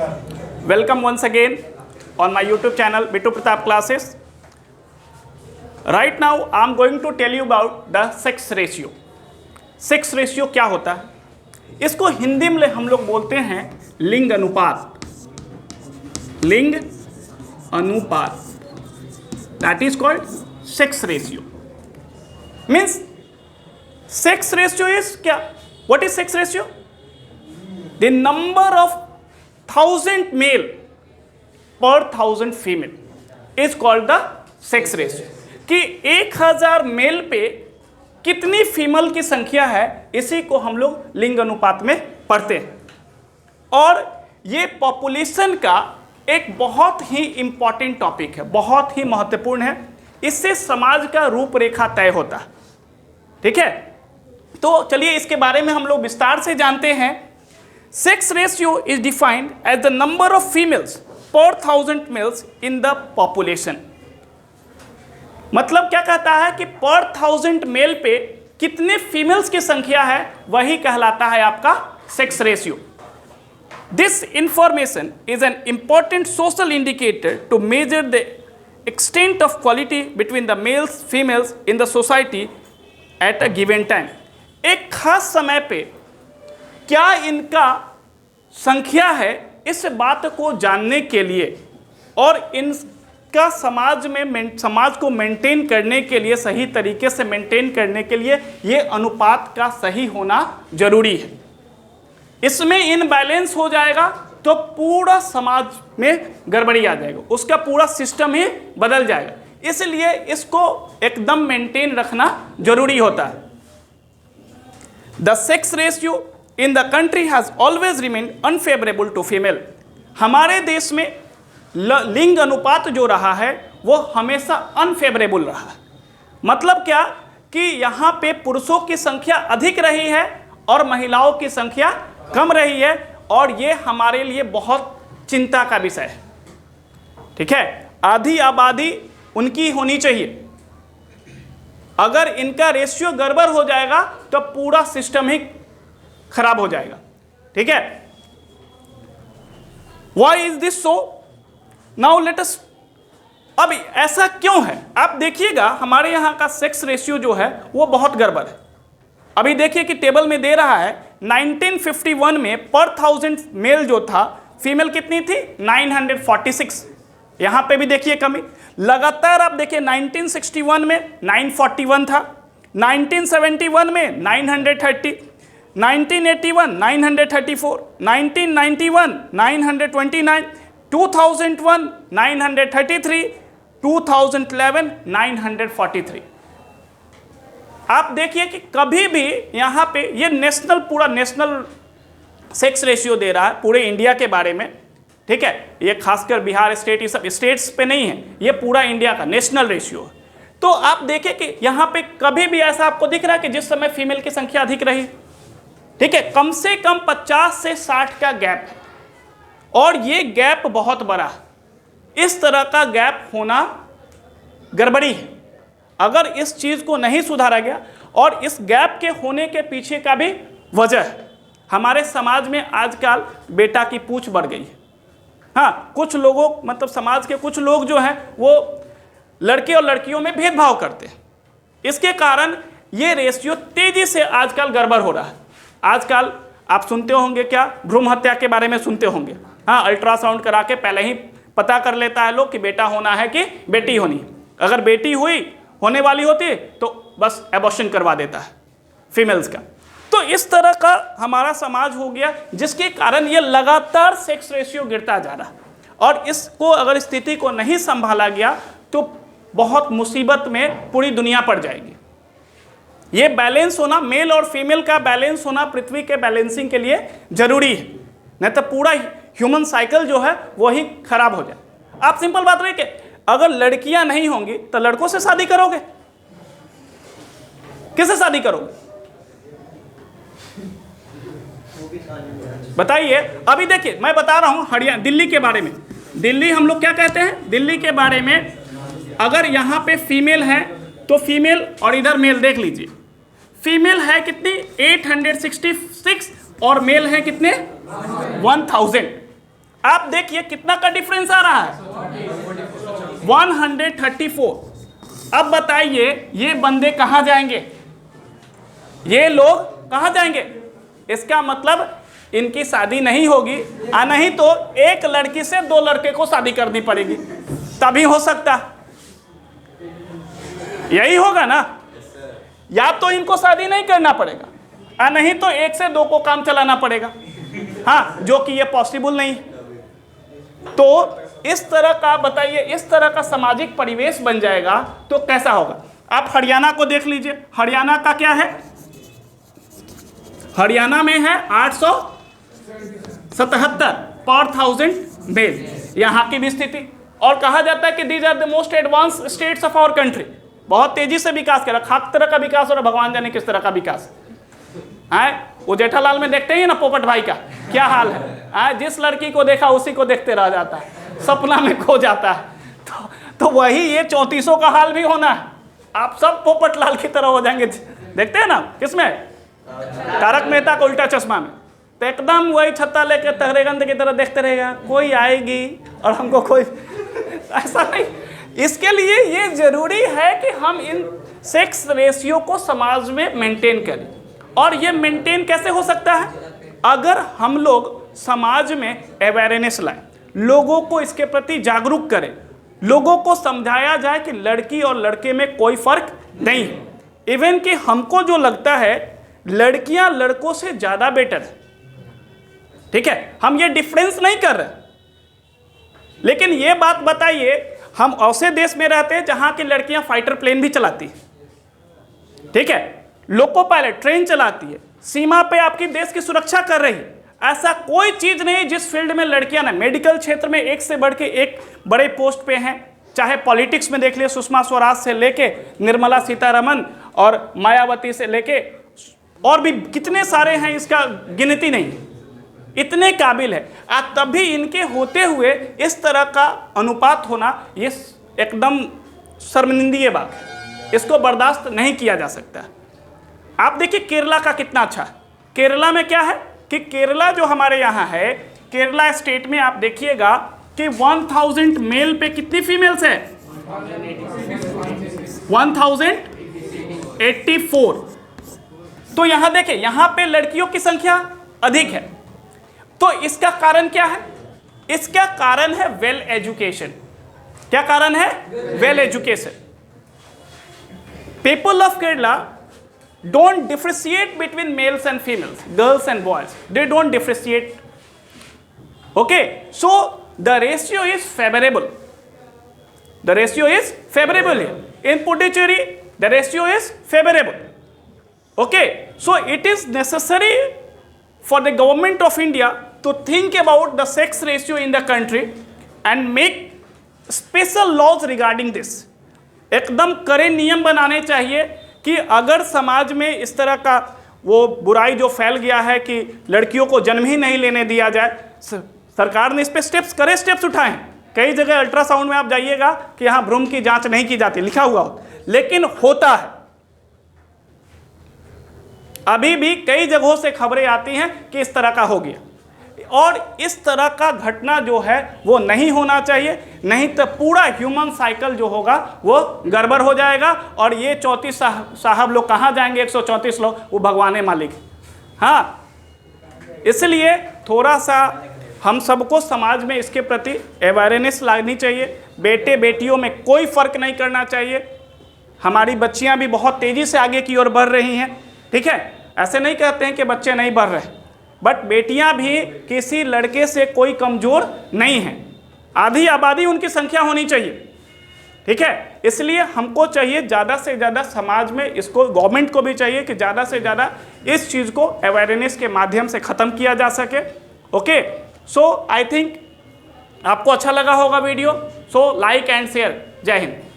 Welcome once again on my YouTube channel Bittu Pratap Classes. Right now I am going to tell you about the sex ratio. Sex ratio क्या होता है? इसको हिंदी में हम लोग बोलते हैं लिंग अनुपात. लिंग अनुपात, that is called sex ratio. Means sex ratio is क्या? What is sex ratio? The number of 1000 male पर 1000 female is called the sex ratio. कि 1000 मेल पे कितनी फीमेल की संख्या है, इसी को हम लोग लिंग अनुपात में पढ़ते हैं. और ये पॉपुलेशन का एक बहुत ही इंपॉर्टेंट टॉपिक है, बहुत ही महत्वपूर्ण है. इससे समाज का रूपरेखा तय होता है. ठीक है, तो चलिए इसके बारे में हम लोग विस्तार से जानते हैं. Sex ratio is defined as the number of females per 1000 males in the population. मतलब क्या कहता है कि पर 1000 मेल पे कितने फीमेल्स की संख्या है, वही कहलाता है आपका sex ratio. This information is an important social indicator to measure the extent of quality between the males females in the society at a given time. एक खास समय पे क्या इनका संख्या है, इस बात को जानने के लिए और इनका समाज को मेंटेन करने के लिए, सही तरीके से मेंटेन करने के लिए ये अनुपात का सही होना जरूरी है. इसमें इनबैलेंस हो जाएगा तो पूरा समाज में गड़बड़ी आ जाएगा, उसका पूरा सिस्टम ही बदल जाएगा. इसलिए इसको एकदम मेंटेन रखना जरूरी होता है. The sex ratio in the country has always remained unfavourable to female. हमारे देश में लिंग अनुपात जो रहा है वो हमेशा अनफेवरेबल रहा है. मतलब क्या कि यहाँ पे पुरुषों की संख्या अधिक रही है और महिलाओं की संख्या कम रही है, और ये हमारे लिए बहुत चिंता का विषय है. ठीक है, आधी आबादी उनकी होनी चाहिए. अगर इनका रेशियो गड़बड़ हो जाएगा तो पूरा सिस्टम ही खराब हो जाएगा. ठीक है, why is this so? Now let us. अब ऐसा क्यों है? आप देखिएगा हमारे यहाँ का सेक्स रेशियो जो है वो बहुत गड़बड़ है. अभी देखिए कि टेबल में दे रहा है 1951 में पर 1000 मेल जो था, फीमेल कितनी थी? 946. यहाँ पे भी देखिए कमी. लगातार आप देखिए 1961 में 941 था, 1971 में 930, 1981 934, 1991 929, 2001 933, 2011 943. आप देखिए कि कभी भी यहाँ पे ये पूरा नेशनल सेक्स रेशियो दे रहा है पूरे इंडिया के बारे में. ठीक है, ये खासकर बिहार स्टेट, ये सब स्टेट्स पे नहीं है, ये पूरा इंडिया का नेशनल रेशियो है. तो आप देखें कि यहाँ पे कभी भी ऐसा आपको दिख रहा है कि जिस समय फीमेल की संख्या अधिक रही. ठीक है, कम से कम 50 से 60 का गैप है, और ये गैप बहुत बड़ा है. इस तरह का गैप होना गड़बड़ी है. अगर इस चीज़ को नहीं सुधारा गया, और इस गैप के होने के पीछे का भी वजह है, हमारे समाज में आजकल बेटा की पूछ बढ़ गई है. हाँ, कुछ लोगों, मतलब समाज के कुछ लोग जो हैं वो लड़के और लड़कियों में भेदभाव करते हैं. इसके कारण ये रेशियो तेजी से आजकल गड़बड़ हो रहा है. आजकल आप सुनते होंगे क्या, भ्रूण हत्या के बारे में सुनते होंगे. हाँ, अल्ट्रासाउंड करा के पहले ही पता कर लेता है लोग कि बेटा होना है कि बेटी होनी. अगर बेटी होने वाली होती तो बस एबॉर्शन करवा देता है फीमेल्स का. तो इस तरह का हमारा समाज हो गया, जिसके कारण ये लगातार सेक्स रेशियो गिरता जा रहा है. और इसको अगर स्थिति को नहीं संभाला गया तो बहुत मुसीबत में पूरी दुनिया पड़ जाएगी. ये बैलेंस होना, मेल और फीमेल का बैलेंस होना पृथ्वी के बैलेंसिंग के लिए जरूरी है, नहीं तो पूरा ह्यूमन साइकिल जो है वही खराब हो जाए. आप सिंपल बात रही कि अगर लड़कियां नहीं होंगी तो लड़कों से शादी करोगे? किससे शादी करोगे? बताइए. अभी देखिए मैं बता रहा हूं हरियाणा, दिल्ली के बारे में. दिल्ली हम लोग क्या कहते हैं? दिल्ली के बारे में अगर यहाँ पे फीमेल है तो फीमेल, और इधर मेल देख लीजिए. फीमेल है कितनी? 866, और मेल है कितने? 1000. आप देखिए कितना का डिफरेंस आ रहा है, 134। अब बताइए ये बंदे कहां जाएंगे, ये लोग कहां जाएंगे? इसका मतलब इनकी शादी नहीं होगी, नहीं तो एक लड़की से 2 लड़के को शादी करनी पड़ेगी, तभी हो सकता। यही होगा ना, या तो इनको शादी नहीं करना पड़ेगा, नहीं तो 1 से 2 को काम चलाना पड़ेगा। हाँ, जो कि ये पॉसिबल नहीं। तो इस तरह का बताइए, इस तरह का सामाजिक परिवेश बन जाएगा तो कैसा होगा? आप हरियाणा को देख लीजिए, हरियाणा का क्या है? हरियाणा में है 877 पर 1000 मेल, यहाँ की भी स्थिति। और कहा जाता है कि these are the most advance states of our country, बहुत तेजी से विकास कर रहा, खास तरह का विकास हो रहा, भगवान जाने किस तरह का विकास है। वो जेठालाल में देखते ही ना पोपट भाई का क्या हाल है, जिस लड़की को देखा उसी को देखते रह जाता है, सपना में खो जाता है। तो वही ये 3400 का हाल भी होना है, आप सब पोपट लाल की तरह हो जाएंगे। देखते हैं ना किसमें, तारक मेहता का उल्टा चश्मा में, तो एकदम वही छत्ता लेकर तहरेगंद की तरह देखते रहेगा, कोई आएगी और हमको कोई ऐसा नहीं। इसके लिए ये जरूरी है कि हम इन सेक्स रेशियो को समाज में मेंटेन करें। और ये मेंटेन कैसे हो सकता है? अगर हम लोग समाज में अवेयरनेस लाएं, लोगों को इसके प्रति जागरूक करें, लोगों को समझाया जाए कि लड़की और लड़के में कोई फर्क नहीं है। इवन कि हमको जो लगता है लड़कियां लड़कों से ज़्यादा बेटर है, ठीक है, हम ये डिफरेंस नहीं कर रहे। लेकिन ये बात बताइए, हम ऐसे देश में रहते हैं जहां की लड़कियां फाइटर प्लेन भी चलाती है, ठीक है, लोको पायलट ट्रेन चलाती है, सीमा पे आपकी देश की सुरक्षा कर रही है। ऐसा कोई चीज नहीं जिस फील्ड में लड़कियां ना, मेडिकल क्षेत्र में एक से बढ़ के एक बड़े पोस्ट पे हैं, चाहे पॉलिटिक्स में देख लिए, सुषमा स्वराज से लेके निर्मला सीतारमन और मायावती से लेके और भी कितने सारे हैं, इसका गिनती नहीं, इतने काबिल है। तभी इनके होते हुए इस तरह का अनुपात होना ये एकदम शर्मिंदगी बात है, इसको बर्दाश्त नहीं किया जा सकता। आप देखिए केरला का कितना अच्छा है। केरला में क्या है कि केरला जो हमारे यहाँ है, केरला स्टेट में आप देखिएगा कि 1000 मेल पे कितनी फीमेल्स है, 1084। तो यहाँ देखिए, यहाँ पे लड़कियों की संख्या अधिक है। तो इसका कारण क्या है? इसका कारण है वेल एजुकेशन। क्या कारण है? Well education. People of Kerala don't differentiate between males and females, girls and boys. They don't differentiate. Okay, so the ratio is favorable. The ratio is favorable here. In Puducherry, the ratio is favorable. Okay, so it is necessary for the government of India to think about the sex ratio in the country and make special laws regarding this. एकदम कड़े नियम बनाने चाहिए कि अगर समाज में इस तरह का वो बुराई जो फैल गया है कि लड़कियों को जन्म ही नहीं लेने दिया जाए, सरकार ने इस पे स्टेप्स उठाए हैं। कई जगह अल्ट्रासाउंड में आप जाइएगा कि यहाँ भ्रूण की जांच नहीं की जाती, लिखा हुआ हो, लेकिन होता है। अभी भी कई जगहों से खबरें आती हैं कि इस तरह का हो गया, और इस तरह का घटना जो है वो नहीं होना चाहिए, नहीं तो पूरा ह्यूमन साइकिल जो होगा वो गड़बड़ हो जाएगा। और ये 34 साहब लोग कहाँ जाएंगे, 134 लोग, वो भगवान मालिक। हाँ, इसलिए थोड़ा सा हम सबको समाज में इसके प्रति अवेयरनेस लानी चाहिए। बेटे बेटियों में कोई फ़र्क नहीं करना चाहिए। हमारी बच्चियाँ भी बहुत तेज़ी से आगे की ओर बढ़ रही हैं, ठीक है, ऐसे नहीं कहते हैं कि बच्चे नहीं बढ़ रहे, बट बेटियां भी किसी लड़के से कोई कमज़ोर नहीं हैं। आधी आबादी उनकी संख्या होनी चाहिए, ठीक है। इसलिए हमको चाहिए ज़्यादा से ज़्यादा समाज में इसको, गवर्नमेंट को भी चाहिए कि ज़्यादा से ज़्यादा इस चीज़ को अवेयरनेस के माध्यम से ख़त्म किया जा सके। ओके, सो आई थिंक आपको अच्छा लगा होगा video. So like and share. जय हिंद।